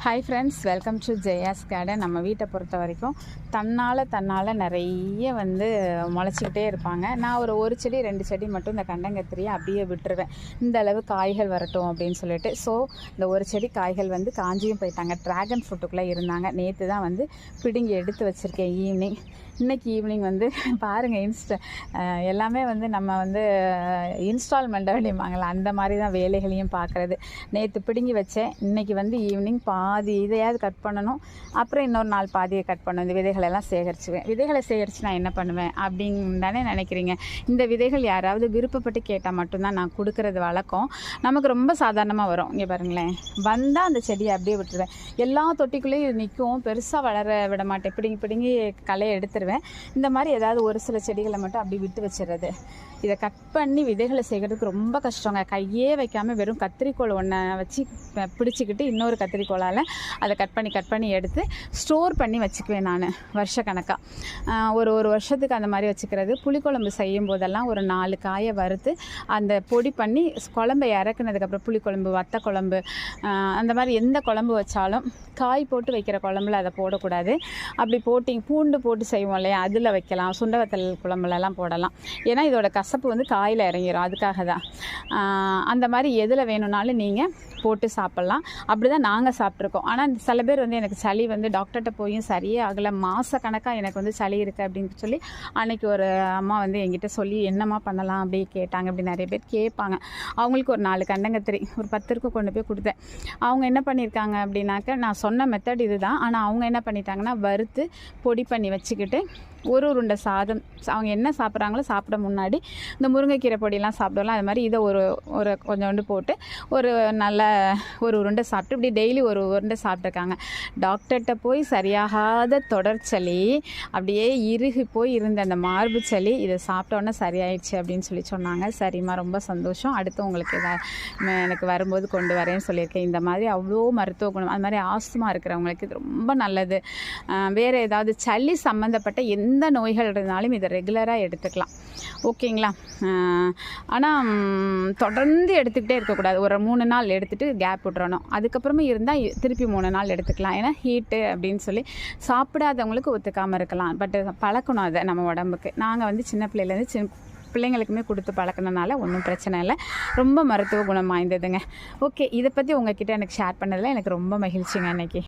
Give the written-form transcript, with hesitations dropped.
Hi friends, welcome to Jaya's garden. நம்ம வீட்டை பொறுத்த வரைக்கும் தன்னால் நிறைய முளைச்சிக்கிட்டே இருப்பாங்க. நான் ஒரு செடி 2 செடி மட்டும் இந்த கண்டங்கத்திரியை அப்படியே விட்டுருவேன், இந்த அளவு காய்கள் வரட்டும் அப்படின்னு சொல்லிட்டு. ஸோ இந்த ஒரு செடி காய்கள் காஞ்சியும் போயிட்டாங்க. ட்ராகன் ஃப்ரூட்டுக்குள்ளே இருந்தாங்க. நேற்று தான் பிடுங்கி எடுத்து வச்சுருக்கேன் ஈவினிங். இன்றைக்கி ஈவினிங் பாருங்கள், எல்லாமே நம்ம இன்ஸ்டால்மெண்ட் அப்படிம்பாங்களா, அந்த மாதிரி தான் வேலைகளையும் பார்க்குறது. நேற்று பிடுங்கி வச்சேன். இன்றைக்கி ஈவினிங் பாதி இதையாவது கட் பண்ணணும், அப்புறம் இன்னொரு நாள் பாதியை கட் பண்ணணும். இந்த விதைகளெல்லாம் சேகரிச்சுவேன். விதைகளை சேகரித்து நான் என்ன பண்ணுவேன் அப்படின்னு தானே நினைக்கிறீங்க. இந்த விதைகள் யாராவது விருப்பப்பட்டு கேட்டால் மட்டும்தான் நான் கொடுக்குறது வழக்கம். நமக்கு ரொம்ப சாதாரணமாக வரும். இங்கே பாருங்களேன், வந்தால் அந்த செடியை அப்படியே விட்டுருவேன். எல்லா தொட்டிக்குள்ளேயும் இது நிற்கும், பெருசாக வளர விட மாட்டேன். பிடுங்கி களையை எடுத்துருவேன். இந்த மாதிரி ஏதாவது ஒரு சில செடிகளை மட்டும் அப்படி விட்டு வச்சிடுறது. இதை கட் பண்ணி விதைகளை செய்கிறதுக்கு ரொம்ப கஷ்டங்க. கையே வைக்காமல் வெறும் கத்திரிக்கோள் ஒன்றை வச்சு பிடிச்சிக்கிட்டு இன்னொரு கத்திரிக்கோளால் அதை கட் பண்ணி எடுத்து ஸ்டோர் பண்ணி வச்சுக்குவேன் நான் வருஷக்கணக்காக. ஒரு வருஷத்துக்கு அந்த மாதிரி வச்சுக்கிறது. புளிக்குழம்பு செய்யும் போதெல்லாம் ஒரு 4 காயை வறுத்து அந்த பொடி பண்ணி குழம்பை இறக்குனதுக்கப்புறம் புளிக்குழம்பு, வத்த குழம்பு, அந்த மாதிரி எந்த குழம்பு வச்சாலும் காய் போட்டு வைக்கிற குழம்புல அதை போடக்கூடாது. அப்படி பூண்டு போட்டு செய்வோம் இல்லையா, அதில் வைக்கலாம். சுண்டவத்தல் குழம்புலலாம் போடலாம். ஏன்னா இதோட கசப்பு காயில் இறங்கிடும். அதுக்காக தான். அந்த மாதிரி எதில் வேணும்னாலும் நீங்கள் போட்டு சாப்பிட்லாம். அப்படி தான் நாங்கள் சாப்பிட்ருக்கோம். ஆனால் சில பேர் எனக்கு சளி டாக்டர்கிட்ட போயும் சரியே ஆகலை, மாதக்கணக்காக எனக்கு சளி இருக்குது அப்படின்னு சொல்லி அன்றைக்கி ஒரு அம்மா என்கிட்ட சொல்லி என்னம்மா பண்ணலாம் அப்படி கேட்டாங்க. அப்படி நிறைய பேர் கேட்பாங்க. அவங்களுக்கு ஒரு 4 கண்டங்கத்திரி ஒரு 10 கொண்டு போய் கொடுத்தேன். அவங்க என்ன பண்ணியிருக்காங்க அப்படின்னாக்க, நான் சொன்ன மெத்தட் இது தான். ஆனால் அவங்க என்ன பண்ணிட்டாங்கன்னா, வறுத்து பொடி பண்ணி வச்சுக்கிட்டு ஒரு உருண்டை சாதம், அவங்க என்ன சாப்பிட்றாங்களோ சாப்பிட முன்னாடி இந்த முருங்கைக்கீரை பொடியெல்லாம் சாப்பிடலாம். அது மாதிரி இதை ஒரு கொஞ்சோண்டு போட்டு ஒரு உருண்டை சாப்பிட்டு இப்படி டெய்லி ஒரு உருண்டை சாப்பிட்ருக்காங்க. டாக்டர்கிட்ட போய் சரியாகாத தொடர்ச்சளி, அப்படியே இறுகி போய் இருந்த அந்த மார்பு சளி, இதை சாப்பிட்டோன்னே சரியாயிடுச்சு அப்படின்னு சொல்லி சொன்னாங்க. சரிம்மா, ரொம்ப சந்தோஷம். அடுத்து உங்களுக்கு எனக்கு வரும்போது கொண்டு வரேன்னு சொல்லியிருக்கேன். இந்த மாதிரி அவ்வளோ மருத்துவ குணம். அது மாதிரி ஆஸ்துமா இருக்கிறவங்களுக்கு இது ரொம்ப நல்லது. வேறு ஏதாவது சளி சம்மந்தப்பட்ட எந்த நோய்கள் இருந்தாலும் இதை ரெகுலராக எடுத்துக்கலாம். ஓகேங்களா? ஆனால் தொடர்ந்து எடுத்துக்கிட்டே இருக்கக்கூடாது. ஒரு 3 நாள் எடுத்துகிட்டு கேப் விட்றணும். அதுக்கப்புறமா இருந்தால் திருப்பி 3 நாள் எடுத்துக்கலாம். ஏன்னா ஹீட்டு அப்படின்னு சொல்லி சாப்பிடாதவங்களுக்கு ஒத்துக்காமல் இருக்கலாம். பட் பழக்கணும் அதை நம்ம உடம்புக்கு. நாங்கள் சின்ன பிள்ளையிலேருந்து பிள்ளைங்களுக்குமே கொடுத்து பழக்கினால ஒன்றும் பிரச்சனை இல்லை. ரொம்ப மருத்துவ குணம் வாய்ந்ததுங்க. ஓகே, இதை பற்றி உங்ககிட்ட எனக்கு ஷேர் பண்ணதில் எனக்கு ரொம்ப மகிழ்ச்சிங்க. அன்றைக்கி